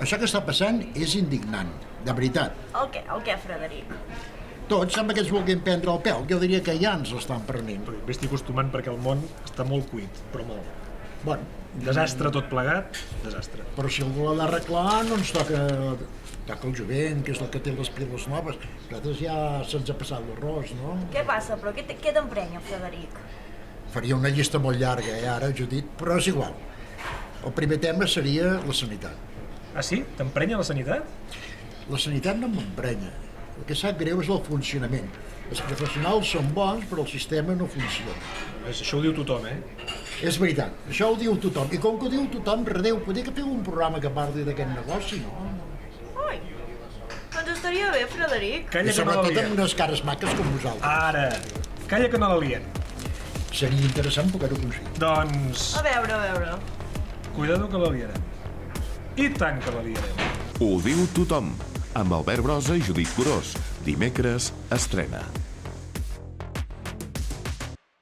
Això que està passant és indignant, de veritat. El què, Frederic? Tots sembla que ens vulguin prendre el pèl. Jo diria que ja ens l'estan prenent. M'estic acostumant perquè el món està molt cuit, però molt. Bueno, Desastre tot plegat, desastre. però si algú l'ha d'arreglar, no ens toca el jovent, que és el que té les piles noves. Nosaltres ja se'ns ha passat l'arròs, no? Què passa, però què t'emprenya, Frederic? Faria una llista molt llarga, ara, Judit, però és igual. El primer tema seria la sanitat. Ah, sí? T'emprenya la sanitat? La sanitat no m'emprenya. El que sap greu és el funcionament. Els professionals són bons, però el sistema no funciona. Això ho diu tothom, eh? És veritat, això ho diu tothom. I com que ho diu tothom, redeu, podria que feu un programa que parli d'aquest negoci, no? Ai, doncs estaria bé, Frederic. Calla I que no la sobretot amb lien. unes cares maques com vosaltres. Ara! Calla que no la lien. Seria interessant poder-ho aconseguir. Doncs... A veure. Cuidado que la liarem. I tant que la liarem. Ho diu tothom, amb Albert Brossa i Judit Curós. Dimecres estrena.